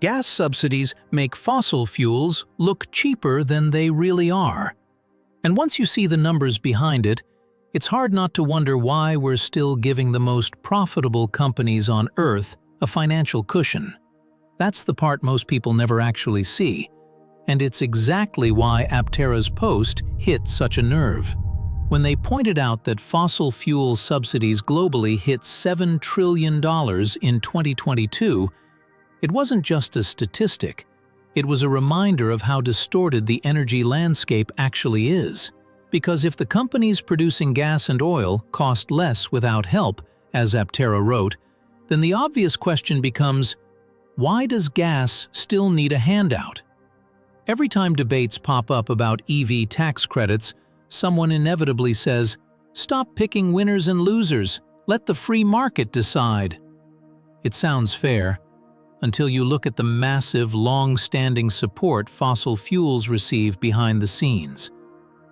Gas subsidies make fossil fuels look cheaper than they really are. And once you see the numbers behind it, it's hard not to wonder why we're still giving the most profitable companies on Earth a financial cushion. That's the part most people never actually see, and it's exactly why Aptera's post hit such a nerve. When they pointed out that fossil fuel subsidies globally hit $7 trillion in 2022, it wasn't just a statistic, it was a reminder of how distorted the energy landscape actually is. Because if the companies producing gas and oil cost less without help, as Aptera wrote, then the obvious question becomes, why does gas still need a handout? Every time debates pop up about EV tax credits, someone inevitably says, "Stop picking winners and losers, let the free market decide." It sounds fair, until you look at the massive, long-standing support fossil fuels receive behind the scenes.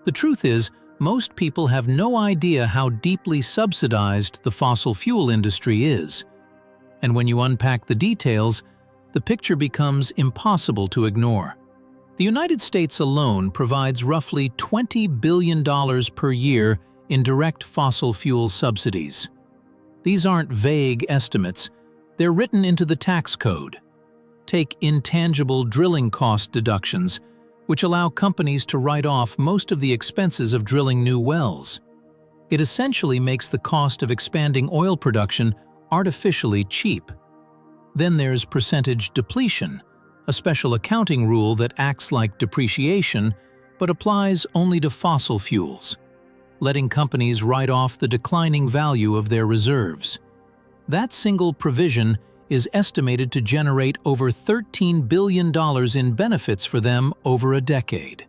The truth is, most people have no idea how deeply subsidized the fossil fuel industry is. And when you unpack the details, the picture becomes impossible to ignore. The United States alone provides roughly $20 billion per year in direct fossil fuel subsidies. These aren't vague estimates, they're written into the tax code. Take intangible drilling cost deductions, which allow companies to write off most of the expenses of drilling new wells. It essentially makes the cost of expanding oil production artificially cheap. Then there's percentage depletion, a special accounting rule that acts like depreciation but applies only to fossil fuels, letting companies write off the declining value of their reserves. That single provision is estimated to generate over $13 billion in benefits for them over a decade.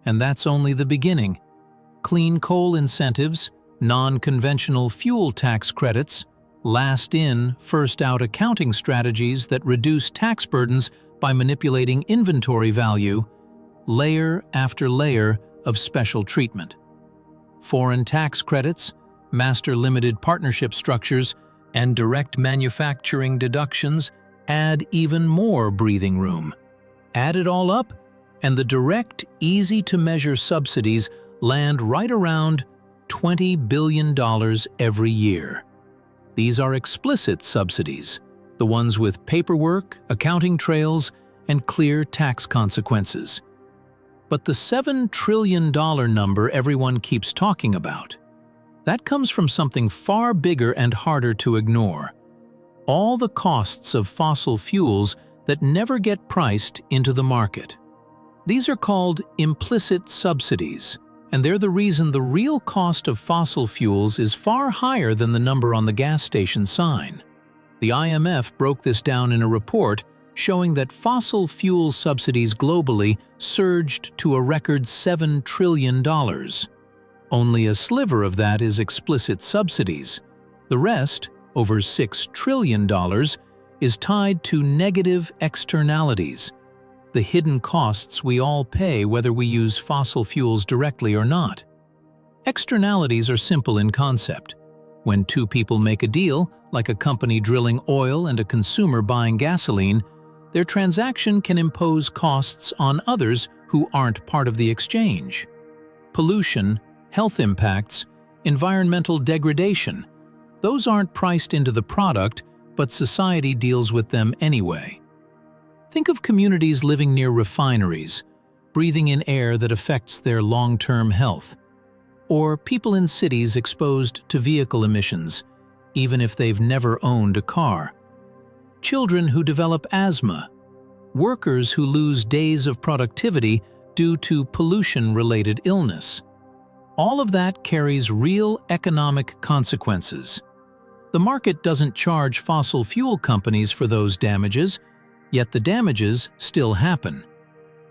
And that's only the beginning. Clean coal incentives, non-conventional fuel tax credits, last-in, first-out accounting strategies that reduce tax burdens by manipulating inventory value, layer after layer of special treatment. Foreign tax credits, master limited partnership structures, and direct manufacturing deductions add even more breathing room. Add it all up, and the direct, easy-to-measure subsidies land right around $20 billion every year. These are explicit subsidies, the ones with paperwork, accounting trails, and clear tax consequences. But the $7 trillion number everyone keeps talking about, that comes from something far bigger and harder to ignore. All the costs of fossil fuels that never get priced into the market. These are called implicit subsidies, and they're the reason the real cost of fossil fuels is far higher than the number on the gas station sign. The IMF broke this down in a report showing that fossil fuel subsidies globally surged to a record $7 trillion. Only a sliver of that is explicit subsidies. The rest, over $6 trillion, is tied to negative externalities, the hidden costs we all pay whether we use fossil fuels directly or not. Externalities are simple in concept. When two people make a deal, like a company drilling oil and a consumer buying gasoline, their transaction can impose costs on others who aren't part of the exchange. Pollution, health impacts, environmental degradation, those aren't priced into the product, but society deals with them anyway. Think of communities living near refineries, breathing in air that affects their long-term health, or people in cities exposed to vehicle emissions, even if they've never owned a car. Children who develop asthma, workers who lose days of productivity due to pollution-related illness. All of that carries real economic consequences. The market doesn't charge fossil fuel companies for those damages, yet the damages still happen.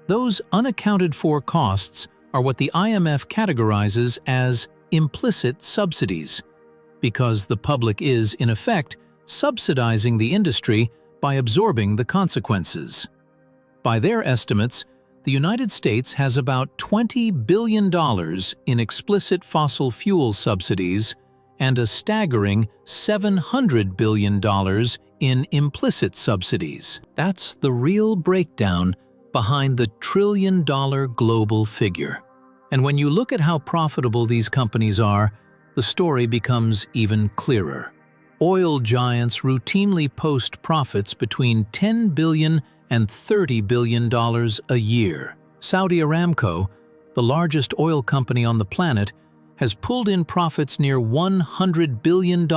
Those unaccounted-for costs are what the IMF categorizes as implicit subsidies, because the public is, in effect, subsidizing the industry by absorbing the consequences. By their estimates, the United States has about $20 billion in explicit fossil fuel subsidies and a staggering $700 billion in implicit subsidies. That's the real breakdown behind the trillion-dollar global figure. And when you look at how profitable these companies are, the story becomes even clearer. Oil giants routinely post profits between $10 billion and $30 billion a year. Saudi Aramco, the largest oil company on the planet, has pulled in profits near $100 billion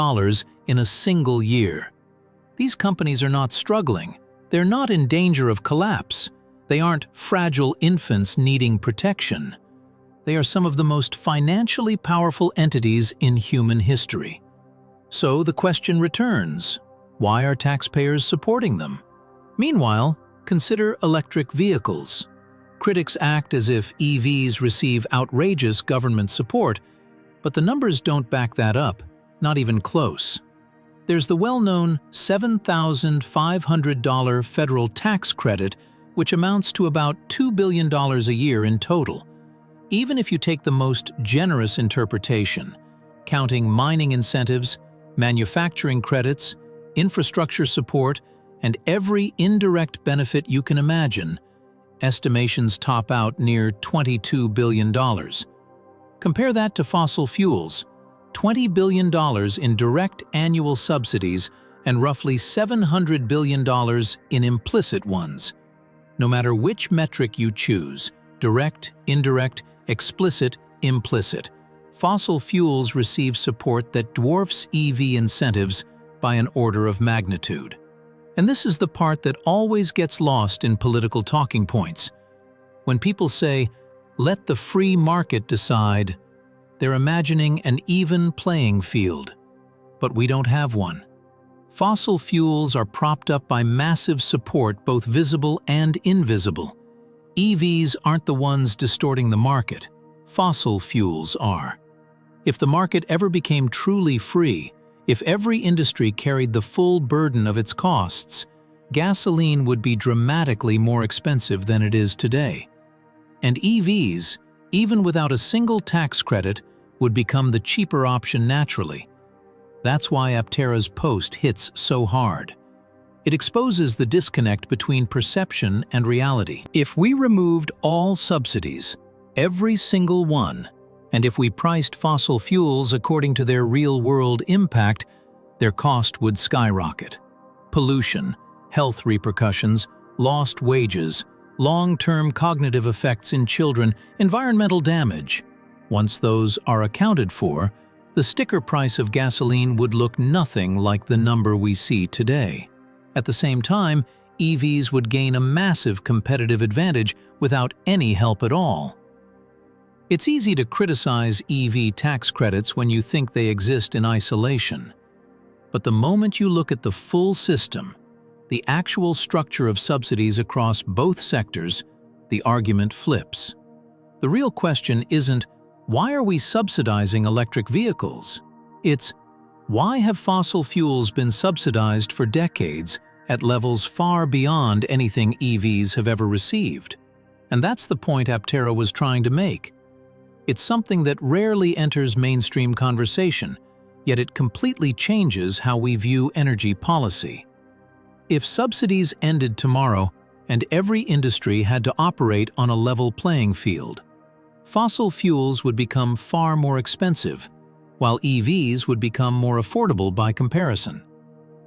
in a single year. These companies are not struggling. They're not in danger of collapse. They aren't fragile infants needing protection. They are some of the most financially powerful entities in human history. So the question returns, why are taxpayers supporting them? Meanwhile, consider electric vehicles. Critics act as if EVs receive outrageous government support, but the numbers don't back that up, not even close. There's the well-known $7,500 federal tax credit, which amounts to about $2 billion a year in total. Even if you take the most generous interpretation, counting mining incentives, manufacturing credits, infrastructure support, and every indirect benefit you can imagine, estimations top out near $22 billion. Compare that to fossil fuels, $20 billion in direct annual subsidies and roughly $700 billion in implicit ones. No matter which metric you choose, direct, indirect, explicit, implicit, fossil fuels receive support that dwarfs EV incentives by an order of magnitude. And this is the part that always gets lost in political talking points. When people say, "Let the free market decide," they're imagining an even playing field. But we don't have one. Fossil fuels are propped up by massive support, both visible and invisible. EVs aren't the ones distorting the market. Fossil fuels are. If the market ever became truly free, if every industry carried the full burden of its costs, gasoline would be dramatically more expensive than it is today. And EVs, even without a single tax credit, would become the cheaper option naturally. That's why Aptera's post hits so hard. It exposes the disconnect between perception and reality. If we removed all subsidies, every single one, and if we priced fossil fuels according to their real-world impact, their cost would skyrocket. Pollution, health repercussions, lost wages, long-term cognitive effects in children, environmental damage. Once those are accounted for, the sticker price of gasoline would look nothing like the number we see today. At the same time, EVs would gain a massive competitive advantage without any help at all. It's easy to criticize EV tax credits when you think they exist in isolation. But the moment you look at the full system, the actual structure of subsidies across both sectors, the argument flips. The real question isn't, why are we subsidizing electric vehicles? It's, why have fossil fuels been subsidized for decades at levels far beyond anything EVs have ever received? And that's the point Aptera was trying to make. It's something that rarely enters mainstream conversation, yet it completely changes how we view energy policy. If subsidies ended tomorrow and every industry had to operate on a level playing field, fossil fuels would become far more expensive, while EVs would become more affordable by comparison.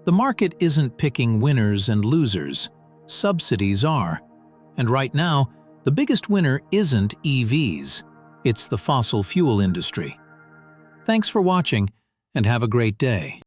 The market isn't picking winners and losers, subsidies are. And right now, the biggest winner isn't EVs, it's the fossil fuel industry. Thanks for watching, and have a great day.